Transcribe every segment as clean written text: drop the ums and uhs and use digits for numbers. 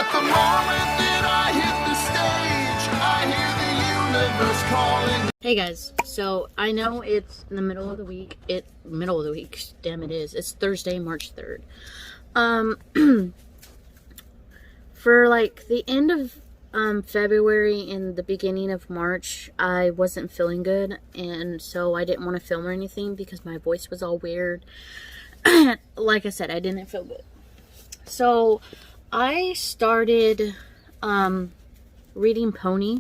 At the moment that I hit the stage, I hear the universe calling. Hey guys, so I know it's in the middle of the week. Damn it is. It's Thursday, March 3rd. For like the end of February and the beginning of March, I wasn't feeling good, and so I didn't want to film or anything because my voice was all weird. Like I said, I didn't feel good. So I started reading Pony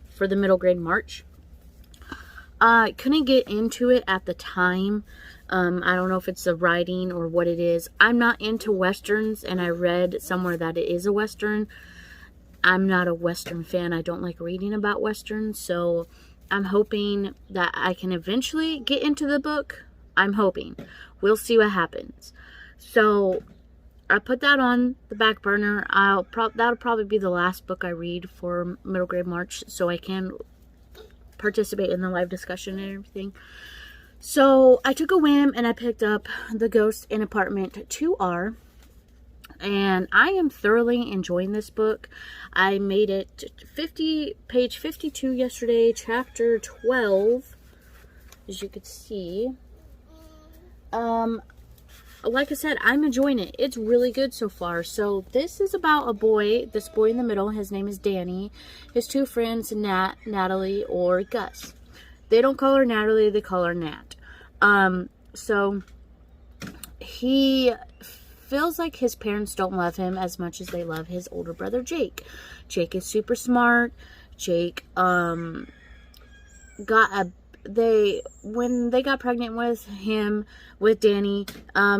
for the middle grade March. I couldn't get into it at the time. I don't know if it's the writing or what it is. I'm not into Westerns, and I read somewhere that it is a Western. I'm not a Western fan. I don't like reading about Westerns, so I'm hoping that I can eventually get into the book. I'm hoping. We'll see what happens. So I put that on the back burner. That'll probably be the last book I read for middle grade March, so I can participate in the live discussion and everything. So I took a whim and I picked up The Ghost in Apartment 2R, and I am thoroughly enjoying this book. I made it page 52 yesterday, chapter 12, as you could see. Like I said, I'm enjoying it. It's really good so far. So this is about a boy, this boy in the middle. His name is Danny. His two friends, Natalie or Gus. They don't call her Natalie, they call her Nat. So he feels like his parents don't love him as much as they love his older brother, Jake. Jake is super smart. Jake, when they got pregnant with Danny,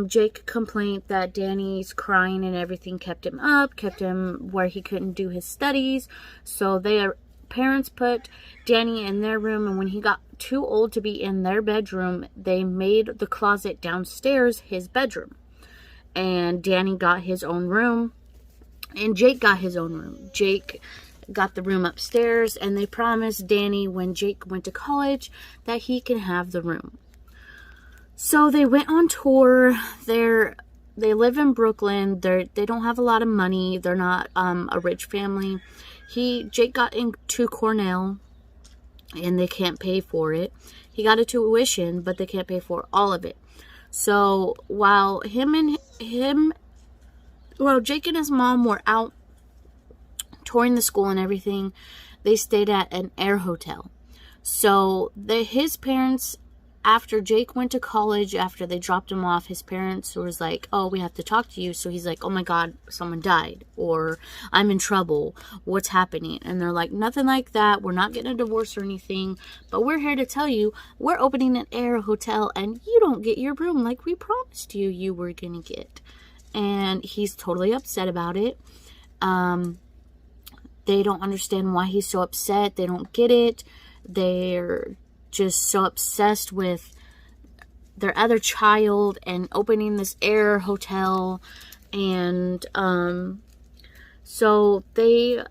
Jake complained that Danny's crying and everything kept him where he couldn't do his studies. So their parents put Danny in their room, and when he got too old to be in their bedroom, they made the closet downstairs his bedroom. And Danny got his own room, and Jake got his own room. Jake got the room upstairs, and they promised Danny when Jake went to college that he can have the room. So they went on tour. They live in Brooklyn. They don't have a lot of money. They're not a rich family. Jake got into Cornell, and they can't pay for it. He got a tuition, but they can't pay for all of it. So while Jake and his mom were out touring the school and everything, they stayed at an air hotel. So his parents, after Jake went to college, after they dropped him off, his parents was like, oh, we have to talk to you. So he's like, oh my God, someone died, or I'm in trouble. What's happening? And they're like, nothing like that. We're not getting a divorce or anything, but we're here to tell you we're opening an air hotel and you don't get your room like we promised you were going to get. And he's totally upset about it. They don't understand why he's so upset. They don't get it. They're just so obsessed with their other child and opening this air hotel. And so they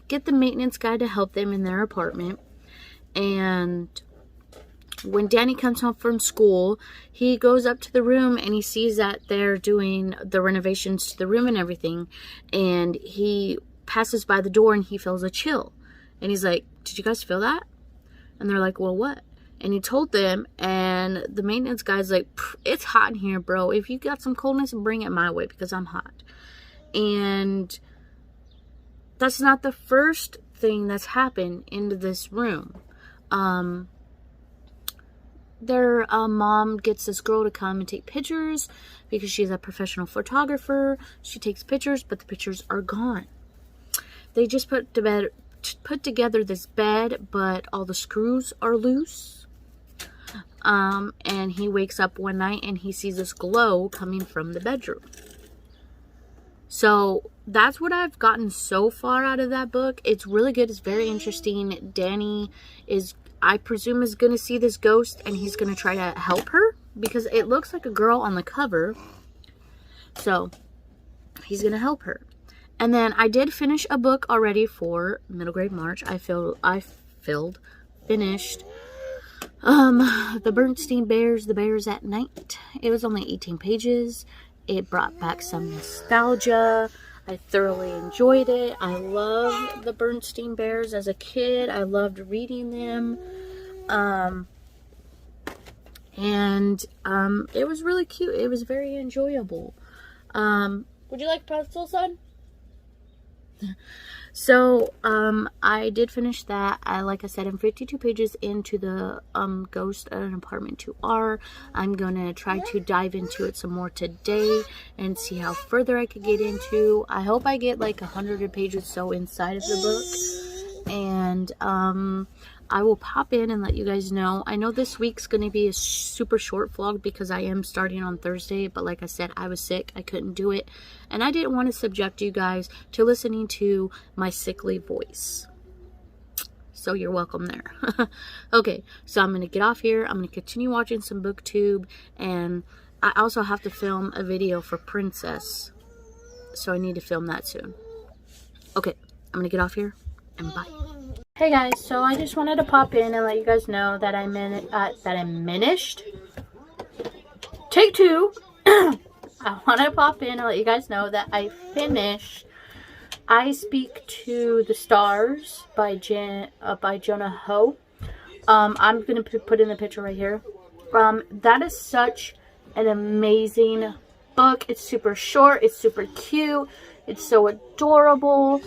get the maintenance guy to help them in their apartment. And when Danny comes home from school, he goes up to the room and he sees that they're doing the renovations to the room and everything. And he passes by the door and he feels a chill. And he's like, did you guys feel that? And they're like, well, what? And he told them, and the maintenance guy's like, it's hot in here, bro. If you got some coldness, bring it my way because I'm hot. And that's not the first thing that's happened into this room. Their mom gets this girl to come and take pictures because she's a professional photographer. She takes pictures, but the pictures are gone. They just put together this bed, but all the screws are loose. And he wakes up one night and he sees this glow coming from the bedroom. So that's what I've gotten so far out of that book. It's really good. It's very interesting. Danny I presume, is going to see this ghost, and he's going to try to help her because it looks like a girl on the cover. So he's going to help her. And then I did finish a book already for middle grade March. I finished The Bernstein Bears, The Bears at Night. It was only 18 pages. It brought back some nostalgia. I thoroughly enjoyed it. I loved the Bernstein Bears as a kid. I loved reading them. It was really cute. It was very enjoyable. Would you like pretzel, son? So, I did finish that. Like I said, I'm 52 pages into the, Ghost at an Apartment 2R. I'm gonna try to dive into it some more today and see how further I could get into. I hope I get like 100 pages so inside of the book. And, I will pop in and let you guys know. I know this week's going to be a super short vlog because I am starting on Thursday. But like I said, I was sick. I couldn't do it. And I didn't want to subject you guys to listening to my sickly voice. So you're welcome there. Okay, so I'm going to get off here. I'm going to continue watching some BookTube. And I also have to film a video for Princess. So I need to film that soon. Okay, I'm going to get off here. And bye. Hey guys, so I just wanted to pop in and let you guys know that I finished. Take two. I wanted to pop in and let you guys know that I finished I Speak to the Stars by Jonah Ho. I'm going to put in the picture right here. That is such an amazing book. It's super short. It's super cute. It's so adorable.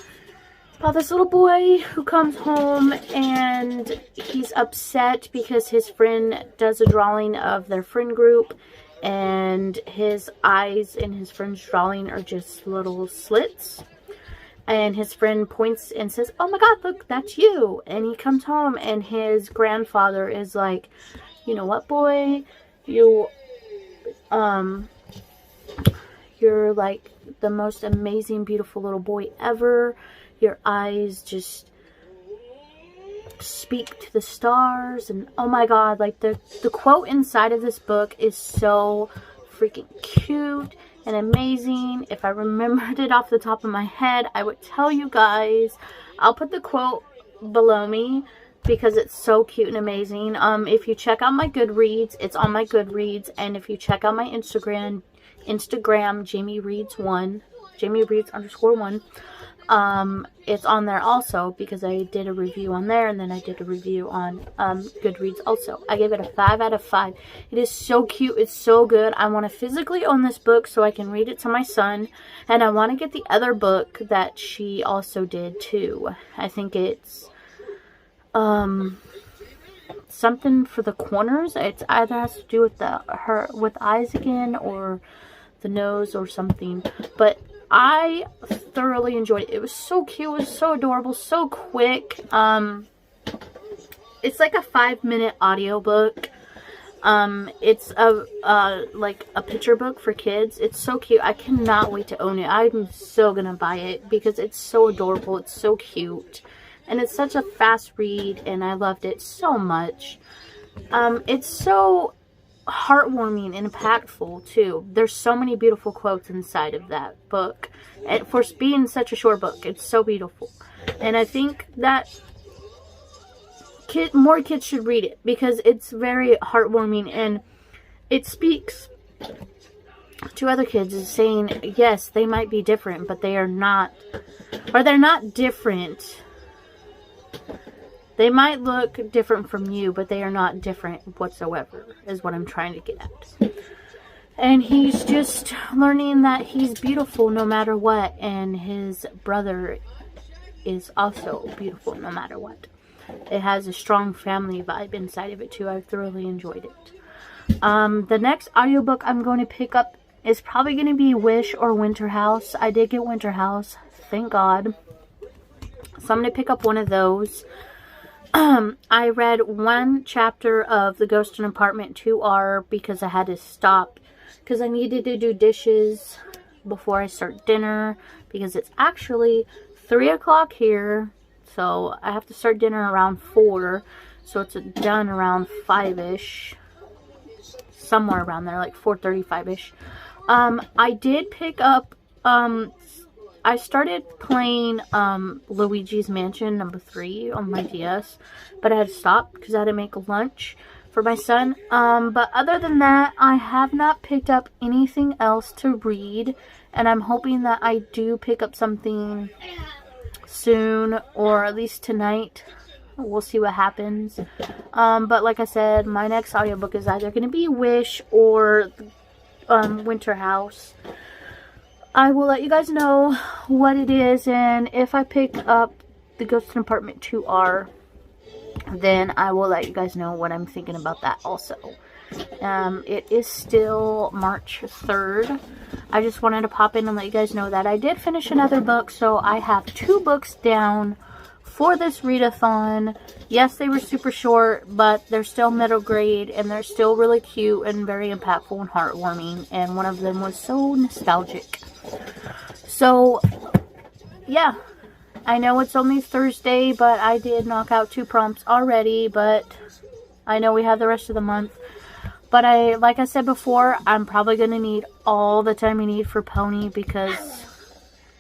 About this little boy who comes home and he's upset because his friend does a drawing of their friend group and his eyes in his friend's drawing are just little slits. And his friend points and says, "Oh my God, look, that's you." And he comes home and his grandfather is like, "You know what, boy? You're like the most amazing, beautiful little boy ever. Your eyes just speak to the stars." And oh my God, like the quote inside of this book is so freaking cute and amazing. If I remembered it off the top of my head, I would tell you guys. I'll put the quote below me because it's so cute and amazing. If you check out my Goodreads, it's on my Goodreads. And if you check out my Instagram, Jamie Reads _1. It's on there also because I did a review on there and then I did a review on Goodreads also. I gave it a 5 out of 5. It is so cute. It's so good. I want to physically own this book so I can read it to my son. And I want to get the other book that she also did too. I think it's something for the corners. It's either has to do with with eyes again or the nose or something. But I thoroughly enjoyed it. It was so cute. It was so adorable. So quick. It's like a 5-minute audiobook. It's like a picture book for kids. It's so cute. I cannot wait to own it. I'm so gonna buy it because it's so adorable. It's so cute. And it's such a fast read and I loved it so much. It's so heartwarming and impactful too. There's so many beautiful quotes inside of that book, and for being such a short book, it's so beautiful. And I think that more kids should read it because it's very heartwarming and it speaks to other kids, is saying yes, they might be different, but they are not, or they're not different. They might look different from you, but they are not different whatsoever, is what I'm trying to get at. And he's just learning that he's beautiful no matter what, and his brother is also beautiful no matter what. It has a strong family vibe inside of it too. I thoroughly enjoyed it. The next audiobook I'm going to pick up is probably going to be Wish or Winter House. I did get Winter House, thank God. So I'm going to pick up one of those. I read one chapter of The Ghost in Apartment 2R because I had to stop because I needed to do dishes before I start dinner because it's actually 3 o'clock here, so I have to start dinner around 4, so it's done around 5-ish, somewhere around there, like 4:35-ish. I did pick up, I started playing Luigi's Mansion number 3 on my DS, but I had to stop because I had to make lunch for my son. But other than that, I have not picked up anything else to read, and I'm hoping that I do pick up something soon, or at least tonight. We'll see what happens. But like I said, my next audiobook is either going to be Wish or Winter House. I will let you guys know what it is, and if I pick up the Ghost in Apartment 2R, then I will let you guys know what I'm thinking about that also. It is still March 3rd. I just wanted to pop in and let you guys know that I did finish another book, so I have 2 books down for this readathon. Yes, they were super short, but they're still middle grade, and they're still really cute and very impactful and heartwarming, and one of them was so nostalgic. So, yeah. I know it's only Thursday, but I did knock out 2 prompts already, but I know we have the rest of the month. But like I said before, I'm probably going to need all the time I need for Pony, because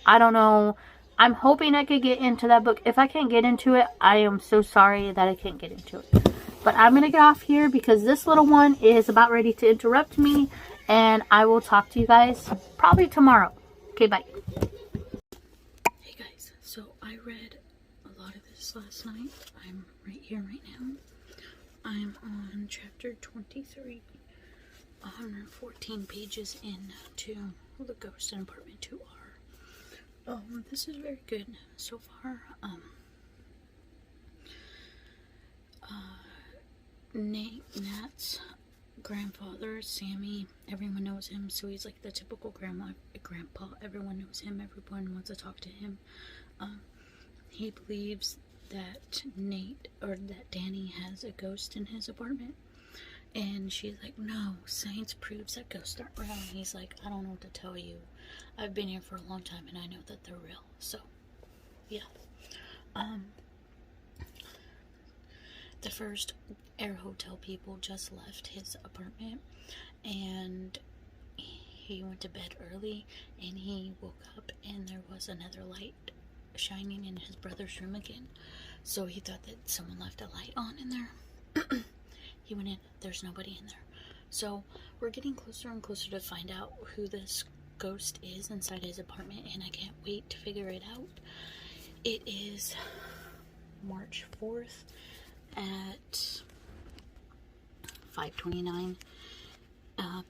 I don't know. I'm hoping I could get into that book. If I can't get into it, I am so sorry that I can't get into it. But I'm going to get off here because this little one is about ready to interrupt me, and I will talk to you guys probably tomorrow. Okay, bye. So I read a lot of this last night. I'm right here right now. I'm on chapter 23, 114 pages into The Ghost in Apartment 2R. This is very good so far. Nat's grandfather, Sammy, everyone knows him, so he's like the typical grandpa. Everyone knows him, everyone wants to talk to him. He believes that that Danny has a ghost in his apartment, and she's like, no, science proves that ghosts aren't real. And he's like, I don't know what to tell you. I've been here for a long time and I know that they're real. So yeah. The first air hotel people just left his apartment, and he went to bed early, and he woke up and there was another light shining in his brother's room again. So he thought that someone left a light on in there. He went in, there's nobody in there. So we're getting closer and closer to find out who this ghost is inside his apartment, and I can't wait to figure it out. It is March 4th at 5:29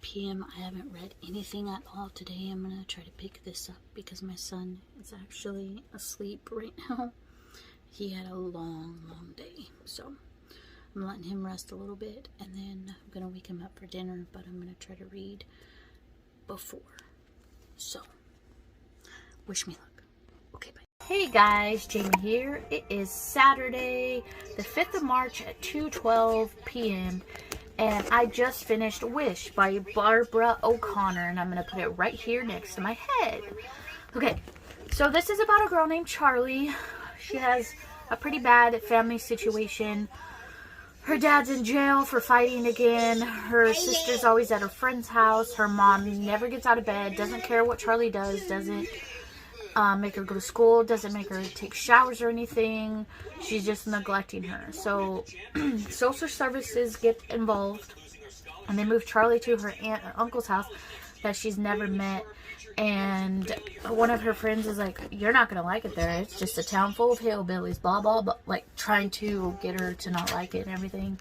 p.m. I haven't read anything at all today. I'm going to try to pick this up because my son is actually asleep right now. He had a long day, so I'm letting him rest a little bit, and then I'm going to wake him up for dinner, but I'm going to try to read before. So, wish me luck. Okay, bye. Hey guys, Jamie here. It is Saturday, the 5th of March at 2:12 p.m. And I just finished Wish by Barbara O'Connor, and I'm going to put it right here next to my head. Okay, so this is about a girl named Charlie. She has a pretty bad family situation. Her dad's in jail for fighting again. Her sister's always at her friend's house. Her mom never gets out of bed, doesn't care what Charlie does, doesn't make her go to school, doesn't make her take showers or anything. She's just neglecting her. So social services get involved, and they move Charlie to her aunt and uncle's house that she's never met. And one of her friends is like, you're not going to like it there. It's just a town full of hillbillies, blah, blah, blah. Like, trying to get her to not like it and everything.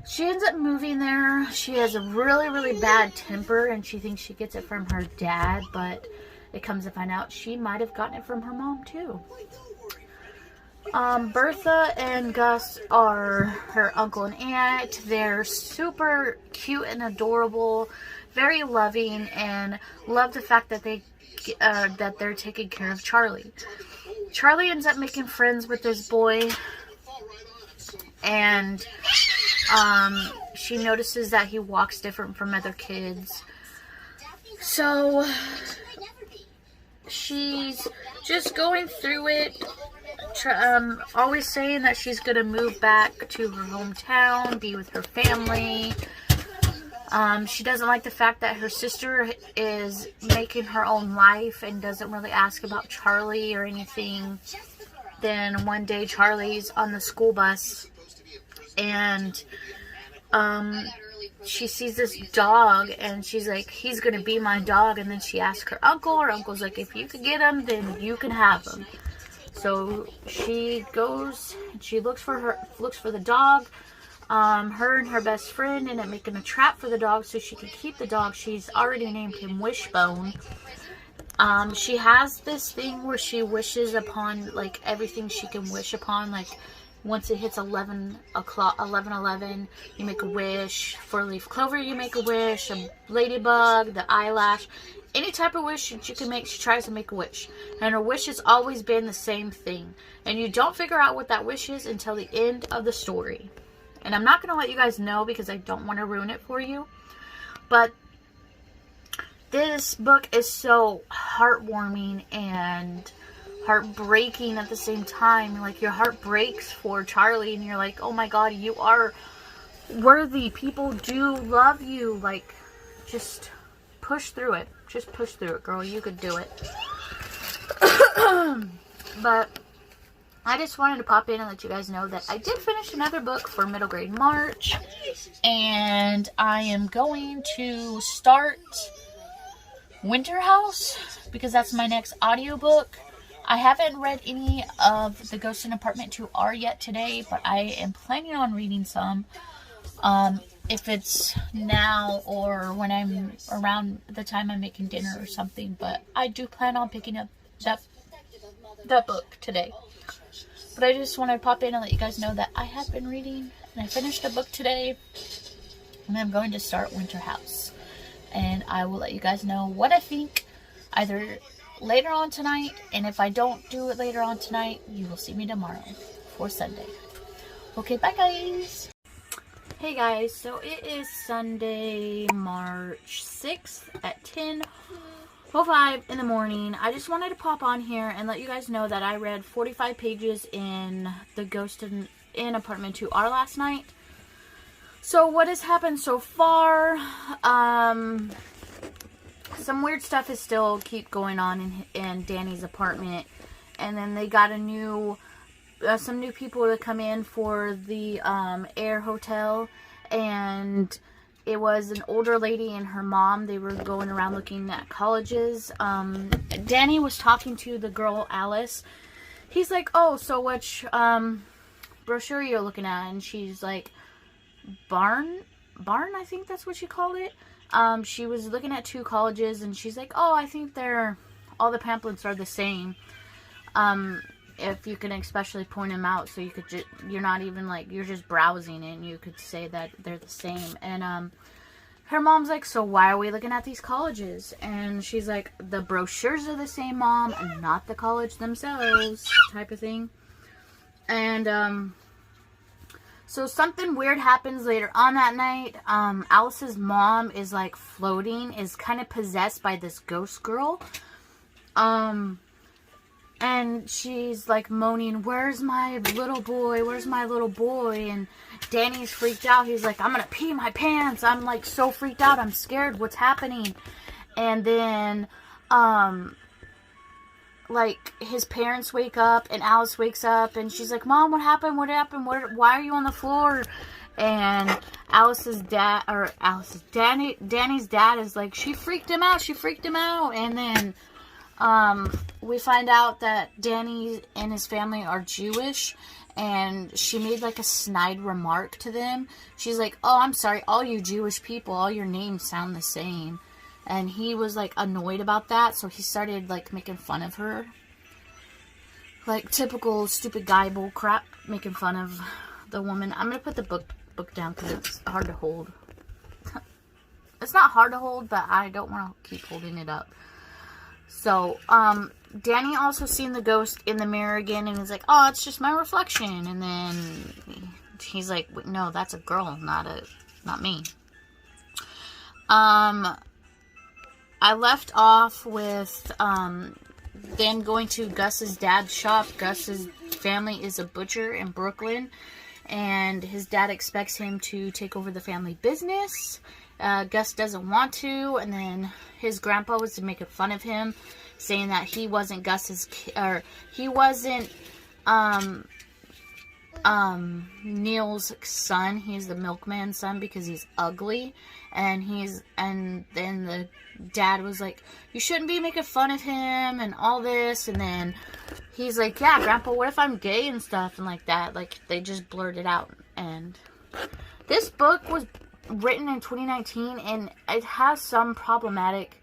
She ends up moving there. She has a really, really bad temper, and she thinks she gets it from her dad, but it comes to find out she might have gotten it from her mom, too. Bertha and Gus are her uncle and aunt. They're super cute and adorable, very loving, and love the fact that they're taking care of Charlie. Charlie ends up making friends with this boy, and she notices that he walks different from other kids. So she's just going through it, always saying that she's going to move back to her hometown, be with her family. She doesn't like the fact that her sister is making her own life and doesn't really ask about Charlie or anything. Then one day Charlie's on the school bus, and she sees this dog, and she's like, he's gonna be my dog. And then she asks her uncle. Her uncle's like, if you could get him, then you can have him. So she goes and she looks for the dog. Her and her best friend end up making a trap for the dog so she can keep the dog. She's already named him Wishbone. She has this thing where she wishes upon, like, everything she can wish upon. Like, once it hits 11 o'clock, 11:11, you make a wish. For a leaf clover, you make a wish. A ladybug, the eyelash, any type of wish that you can make, she tries to make a wish. And her wish has always been the same thing. And you don't figure out what that wish is until the end of the story. And I'm not going to let you guys know because I don't want to ruin it for you. But this book is so heartwarming and heartbreaking at the same time. Like, your heart breaks for Charlie and you're like, oh my god, you are worthy. People do love you. Like, just push through it. Just push through it, girl. You could do it. But I just wanted to pop in and let you guys know that I did finish another book for Middle Grade March. And I am going to start Winter House because that's my next audiobook. I haven't read any of the Ghost in Apartment 2R yet today, but I am planning on reading some. If it's now or when I'm around the time I'm making dinner or something, but I do plan on picking up that book today. But I just want to pop in and let you guys know that I have been reading and I finished a book today, and I'm going to start Winter House. And I will let you guys know what I think either later on tonight, and if I don't do it later on tonight, you will see me tomorrow for Sunday. Okay, bye guys. Hey guys, so it is Sunday, March 6th at 10:05 in the morning. I just wanted to pop on here and let you guys know that I read 45 pages in the Ghost in Apartment 2R last night. So what has happened so far? Some weird stuff is still keep going on in Danny's apartment, and then they got a new some new people to come in for the Air Hotel, and it was an older lady and her mom. They were going around looking at colleges. Danny was talking to the girl Alice. He's like, oh, so which brochure you're looking at? And she's like, Barn, I think that's what she called it. She was looking at 2 colleges, and she's like, oh, I think all the pamphlets are the same. If you can especially point them out, so you could you're not even like, you're just browsing it, and you could say that they're the same. And her mom's like, so why are we looking at these colleges? And she's like, the brochures are the same, Mom, and not the college themselves, type of thing. And so something weird happens later on that night. Alice's mom is like floating, is kind of possessed by this ghost girl. And she's like moaning, where's my little boy? Where's my little boy? And Danny's freaked out. He's like, I'm gonna pee my pants. I'm like so freaked out. I'm scared. What's happening? And then, like, his parents wake up, and Alice wakes up, and she's like, Mom, what happened? What happened? Why are you on the floor? And Danny's dad is like, she freaked him out. And then, we find out that Danny and his family are Jewish, and she made like a snide remark to them. She's like, oh, I'm sorry, all you Jewish people, all your names sound the same. And he was like annoyed about that, so he started like making fun of her. Like typical stupid guy bull crap, making fun of the woman. I'm gonna put the book down because it's hard to hold. It's not hard to hold, but I don't want to keep holding it up. So, Danny also seen the ghost in the mirror again, and he's like, oh, it's just my reflection. And then he's like, no, that's a girl, not me. I left off with, them going to Gus's dad's shop. Gus's family is a butcher in Brooklyn, and his dad expects him to take over the family business. Gus doesn't want to, and then his grandpa was making fun of him, saying that he wasn't Gus's, or he wasn't, Neil's son. He's the milkman's son because he's ugly, and then the dad was like, you shouldn't be making fun of him and all this, and then he's like, yeah, Grandpa, what if I'm gay and stuff, and like that, like they just blurted out. And this book was written in 2019, and it has some problematic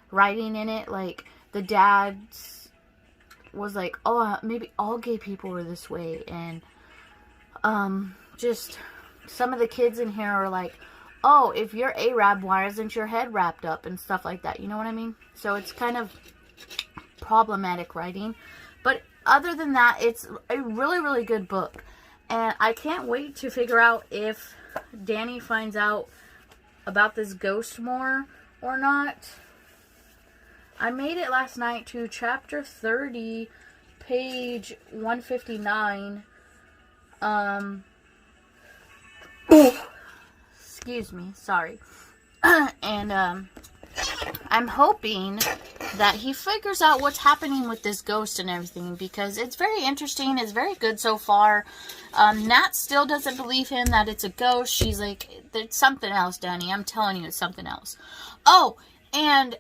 writing in it. Like the dad was like, oh, maybe all gay people are this way, and just some of the kids in here are like, oh, if you're Arab, why isn't your head wrapped up and stuff like that, you know what I mean? So it's kind of problematic writing, but other than that, it's a really, really good book, and I can't wait to figure out if Danny finds out about this ghost more or not. I made it last night to chapter 30, page 159. Excuse me, sorry. And I'm hoping that he figures out what's happening with this ghost and everything, because it's very interesting. It's very good so far. Nat still doesn't believe him that it's a ghost. She's like, there's something else, Danny. I'm telling you, it's something else. Oh, and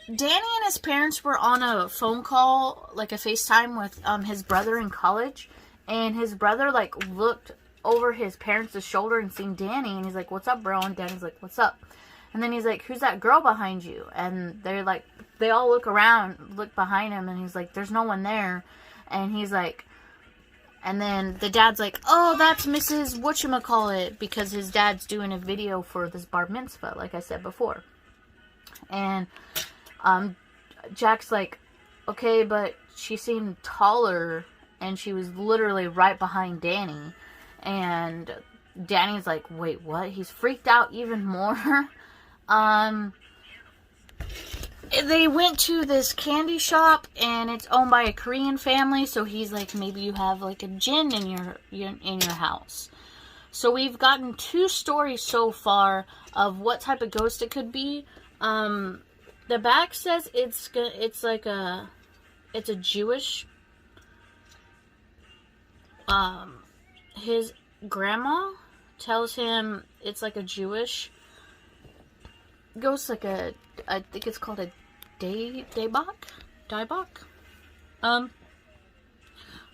Danny and his parents were on a phone call, like a FaceTime with his brother in college, and his brother like looked over his parents' shoulder and seen Danny, and he's like, what's up, bro? And Danny's like, what's up? And then he's like, who's that girl behind you? And they're like, they all look around, look behind him, and he's like, there's no one there. And he's like, and then the dad's like, oh, that's Mrs. Whatchamacallit, because his dad's doing a video for this bar mitzvah, like I said before. And Jack's like, okay, but she seemed taller, and she was literally right behind Danny. And Danny's like, wait, what? He's freaked out even more. They went to this candy shop, and it's owned by a Korean family, so he's like, maybe you have like a jinn in your house. So we've gotten 2 stories so far of what type of ghost it could be. The back says it's a Jewish. His grandma tells him it's like a Jewish ghost, like I think it's called a Daibach.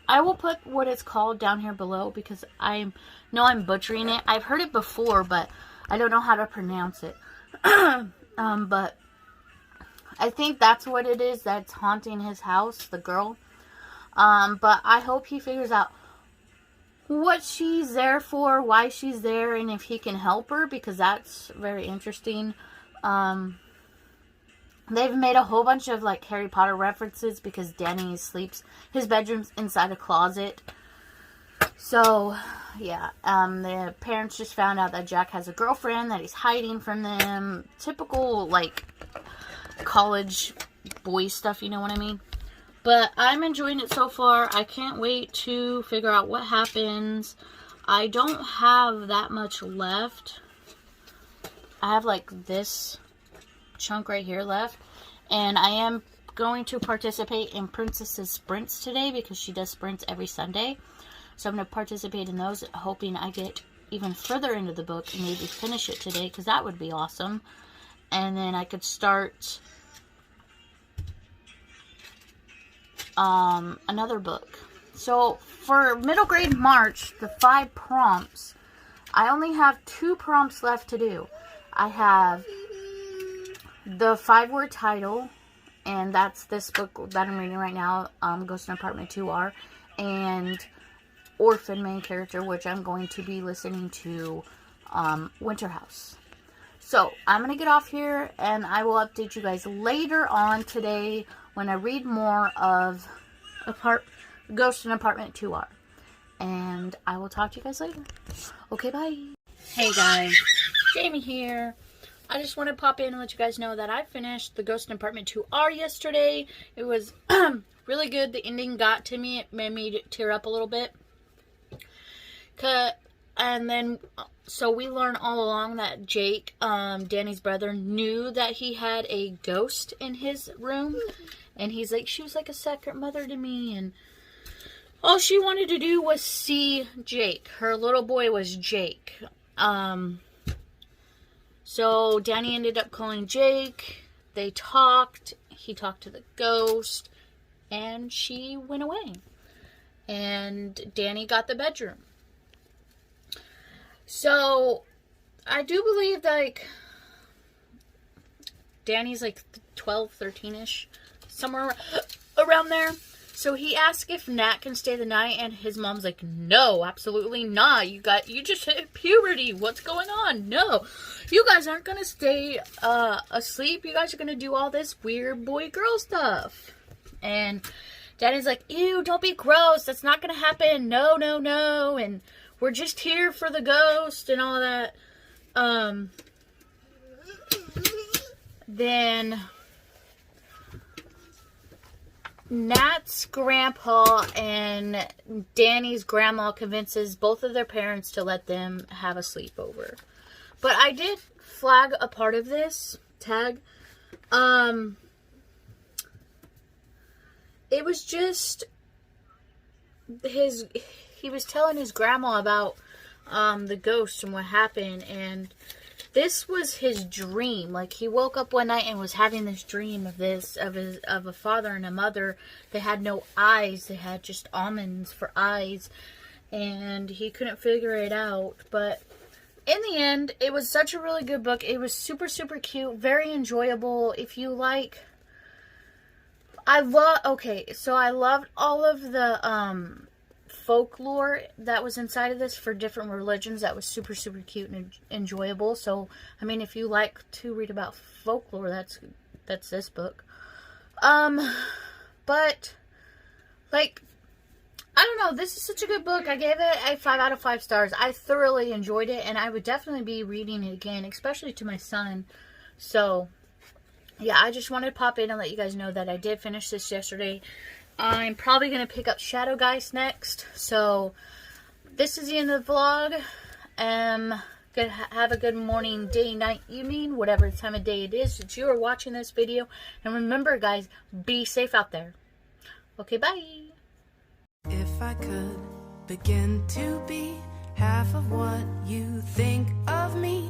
I will put what it's called down here below, because I know I'm butchering it. I've heard it before, but I don't know how to pronounce it. But I think that's what it is that's haunting his house, the girl. But I hope he figures out what she's there for, why she's there, and if he can help her, because that's very interesting. They've made a whole bunch of like Harry Potter references, because Danny sleeps, his bedroom's inside a closet. So yeah, the parents just found out that Jack has a girlfriend that he's hiding from them. Typical like college boy stuff, you know what I mean? But I'm enjoying it so far. I can't wait to figure out what happens. I don't have that much left. I have like this chunk right here left. And I am going to participate in Princess's Sprints today, because she does sprints every Sunday. So I'm going to participate in those, hoping I get even further into the book and maybe finish it today, because that would be awesome. And then I could start another book. So for middle grade March, the 5 prompts, I only have 2 prompts left to do. I have the 5-word title, and that's this book that I'm reading right now, Ghost in Apartment 2R, and Orphan main character, which I'm going to be listening to Winter House. So I'm going to get off here, and I will update you guys later on today when I read more of Ghost in Apartment 2R. And I will talk to you guys later. Okay, bye. Hey guys, Jamie here. I just want to pop in and let you guys know that I finished the Ghost in Apartment 2R yesterday. It was really good. The ending got to me. It made me tear up a little bit. And then, so we learn all along that Jake, Danny's brother, knew that he had a ghost in his room. And he's like, she was like a second mother to me. And All she wanted to do was see Jake. Her little boy was Jake. So Danny ended up calling Jake. They talked. He talked to the ghost. And she went away. And Danny got the bedroom. So I do believe like Danny's like 12, 13-ish. Somewhere around there. So he asked if Nat can stay the night, and his mom's like, no, absolutely not. You just hit puberty. What's going on? No, you guys aren't going to stay asleep. You guys are going to do all this weird boy-girl stuff. And Daddy's like, ew, don't be gross. That's not going to happen. No, no, no. And we're just here for the ghost and all that. Then Nat's grandpa and Danny's grandma convinces both of their parents to let them have a sleepover. But I did flag a part of this tag. It was just he was telling his grandma about the ghost and what happened, and this was his dream. Like, he woke up one night and was having this dream of a father and a mother. They had no eyes. They had just almonds for eyes. And he couldn't figure it out. But in the end, it was such a really good book. It was super, super cute. Very enjoyable. If you like... I loved all of the folklore that was inside of this for different religions. That was super, super cute and enjoyable. So, I mean, if you like to read about folklore, that's this book. But, like, I don't know. This is such a good book. I gave it a 5 out of 5 stars. I thoroughly enjoyed it, and I would definitely be reading it again, especially to my son. So, yeah, I just wanted to pop in and let you guys know that I did finish this yesterday. I'm probably going to pick up Shadow Geist next. So, this is the end of the vlog. Gonna have a good morning, day, night, evening, whatever time of day it is that you are watching this video. And remember, guys, be safe out there. Okay, bye. If I could begin to be half of what you think of me.